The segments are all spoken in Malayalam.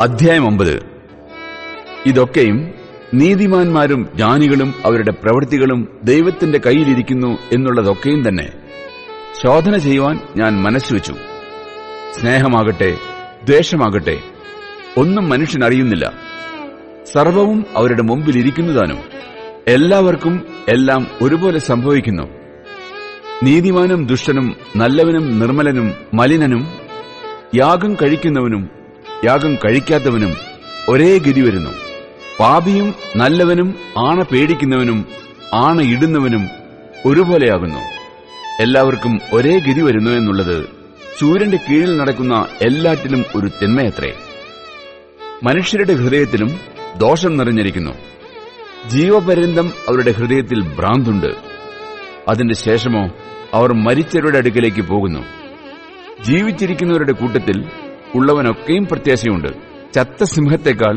അധ്യായം 9. ഇതൊക്കെയും നീതിമാന്മാരും ജ്ഞാനികളും അവരുടെ പ്രവൃത്തികളും ദൈവത്തിന്റെ കയ്യിലിരിക്കുന്നു എന്നുള്ളതൊക്കെയും തന്നെ ശോധന ചെയ്യുവാൻ ഞാൻ മനസ്സുവെച്ചു. സ്നേഹമാകട്ടെ ദ്വേഷമാകട്ടെ ഒന്നും മനുഷ്യനറിയുന്നില്ല. സർവവും അവരുടെ മുമ്പിലിരിക്കുന്നതാനും എല്ലാവർക്കും എല്ലാം ഒരുപോലെ സംഭവിക്കുന്നു. നീതിമാനും ദുഷ്ടനും നല്ലവനും നിർമ്മലനും മലിനനും യാഗം കഴിക്കുന്നവനും യാഗം കഴിക്കാത്തവനും ഒരേ ഗതി വരുന്നു. പാപിയും നല്ലവനും ആണ പേടിക്കുന്നവനും ആണ ഇടുന്നവനും ഒരുപോലെയാകുന്നു. എല്ലാവർക്കും ഒരേ ഗതി വരുന്നു എന്നുള്ളത് സൂര്യന്റെ കീഴിൽ നടക്കുന്ന എല്ലാറ്റിലും ഒരു തിന്മയത്രേ. മനുഷ്യരുടെ ഹൃദയത്തിലും ദോഷം നിറഞ്ഞിരിക്കുന്നു. ജീവപര്യന്തം അവരുടെ ഹൃദയത്തിൽ ഭ്രാന്തുണ്ട്. അതിന്റെ ശേഷമോ അവർ മരിച്ചവരുടെ അടുക്കലേക്ക് പോകുന്നു. ജീവിച്ചിരിക്കുന്നവരുടെ കൂട്ടത്തിൽ ഉള്ളവനൊക്കെയും പ്രത്യാശയുണ്ട്. ചത്ത സിംഹത്തെക്കാൾ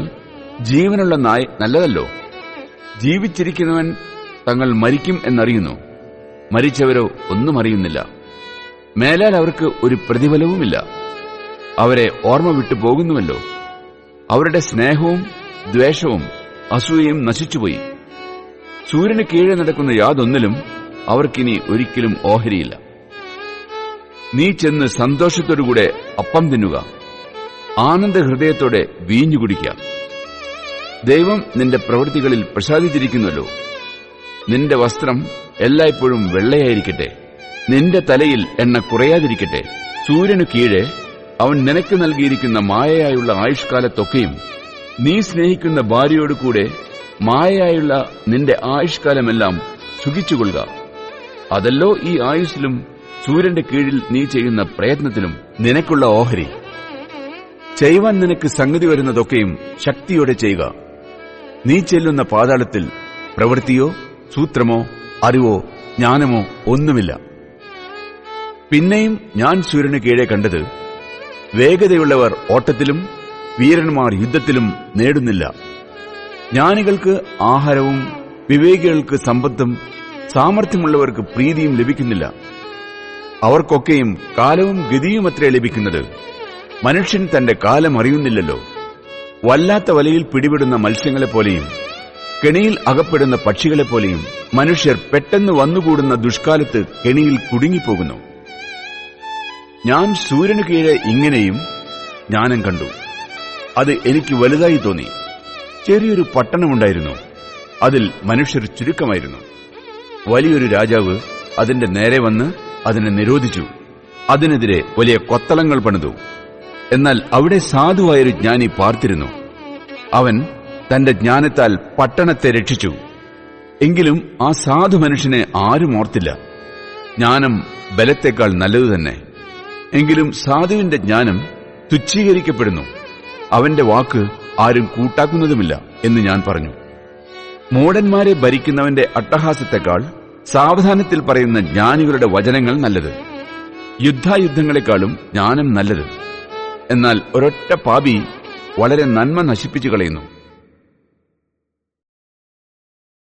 ജീവനുള്ള നായ് നല്ലതല്ലോ. ജീവിച്ചിരിക്കുന്നവൻ തങ്ങൾ മരിക്കും എന്നറിയുന്നു, മരിച്ചവരോ ഒന്നും അറിയുന്നില്ല. മേലാൽ അവർക്ക് ഒരു പ്രതിഫലവുമില്ല. അവരെ ഓർമ്മ വിട്ടു പോകുന്നുവല്ലോ. അവരുടെ സ്നേഹവും ദ്വേഷവും അസൂയയും നശിച്ചുപോയി. സൂര്യന് കീഴെ നടക്കുന്ന യാതൊന്നിലും അവർക്കിനി ഒരിക്കലും ഓഹരിയില്ല. നീ ചെന്ന് സന്തോഷത്തോടുകൂടെ അപ്പം തിന്നുക, ആനന്ദഹൃദയത്തോടെ വീഞ്ഞു കുടിക്കുക. ദൈവം നിന്റെ പ്രവൃത്തികളിൽ പ്രസാദിച്ചിരിക്കുന്നുവല്ലോ. നിന്റെ വസ്ത്രം എല്ലായ്പ്പോഴും വെള്ളയായിരിക്കട്ടെ, നിന്റെ തലയിൽ എണ്ണ കുറയാതിരിക്കട്ടെ. സൂര്യനു കീഴെ അവൻ നിനക്ക് നൽകിയിരിക്കുന്ന മായയായുള്ള ആയുഷ്കാലത്തൊക്കെയും നീ സ്നേഹിക്കുന്ന ഭാര്യയോടുകൂടെ മായയായുള്ള നിന്റെ ആയുഷ്കാലമെല്ലാം സുഖിച്ചുകൊള്ളുക. അതല്ലോ ഈ ആയുസ്സിലും സൂര്യന്റെ കീഴിൽ നീ ചെയ്യുന്ന പ്രയത്നത്തിലും നിനക്കുള്ള ഓഹരി. ചെയ്യുവാൻ നിനക്ക് സംഗതി വരുന്നതൊക്കെയും ശക്തിയോടെ ചെയ്യുക. നീ ചെല്ലുന്ന പാതാളത്തിൽ പ്രവൃത്തിയോ സൂത്രമോ അറിവോ ജ്ഞാനമോ ഒന്നുമില്ല. പിന്നെയും ഞാൻ സൂര്യന് കീഴെ കണ്ടത്, വേഗതയുള്ളവർ ഓട്ടത്തിലും വീരന്മാർ യുദ്ധത്തിലും നേടുന്നില്ല. ജ്ഞാനികൾക്ക് ആഹാരവും വിവേകികൾക്ക് സമ്പത്തും സാമർഥ്യമുള്ളവർക്ക് പ്രീതിയും ലഭിക്കുന്നില്ല. അവർക്കൊക്കെയും കാലവും ഗതിയുമത്രേ ലഭിക്കുന്നത്. മനുഷ്യൻ തന്റെ കാലം അറിയുന്നില്ലല്ലോ. വല്ലാത്ത വലയിൽ പിടിപെടുന്ന മത്സ്യങ്ങളെപ്പോലെയും കെണിയിൽ അകപ്പെടുന്ന പക്ഷികളെപ്പോലെയും മനുഷ്യർ പെട്ടെന്ന് വന്നുകൂടുന്ന ദുഷ്കാലത്ത് കെണിയിൽ കുടുങ്ങിപ്പോകുന്നു. ഞാൻ സൂര്യനു കീഴെ ഇങ്ങനെയും ജ്ഞാനം കണ്ടു. അത് എനിക്ക് വലുതായി തോന്നി. ചെറിയൊരു പട്ടണമുണ്ടായിരുന്നു. അതിൽ മനുഷ്യർ ചുരുക്കമായിരുന്നു. വലിയൊരു രാജാവ് അതിന്റെ നേരെ വന്ന് അതിനെ നിരോധിച്ചു. അതിനെതിരെ വലിയ കൊത്തളങ്ങൾ പണിതു. എന്നാൽ അവിടെ സാധുവായൊരു ജ്ഞാനി പാർത്തിരുന്നു. അവൻ തന്റെ ജ്ഞാനത്താൽ പട്ടണത്തെ രക്ഷിച്ചു. എങ്കിലും ആ സാധു മനുഷ്യനെ ആരും ഓർത്തില്ല. ജ്ഞാനം ബലത്തേക്കാൾ നല്ലതു തന്നെ. എങ്കിലും സാധുവിന്റെ ജ്ഞാനം തുച്ഛീകരിക്കപ്പെടുന്നു. അവന്റെ വാക്ക് ആരും കൂട്ടാക്കുന്നതുമില്ല എന്ന് ഞാൻ പറഞ്ഞു. മൂഢന്മാരെ ഭരിക്കുന്നവന്റെ അട്ടഹാസത്തെക്കാൾ സാവധാനത്തിൽ പറയുന്ന ജ്ഞാനികളുടെ വചനങ്ങൾ നല്ലത്. യുദ്ധായുദ്ധങ്ങളെക്കാളും ജ്ഞാനം നല്ലത്. എന്നാൽ ഒരൊറ്റ പാപി വളരെ നന്മ നശിപ്പിച്ചു കളയുന്നു.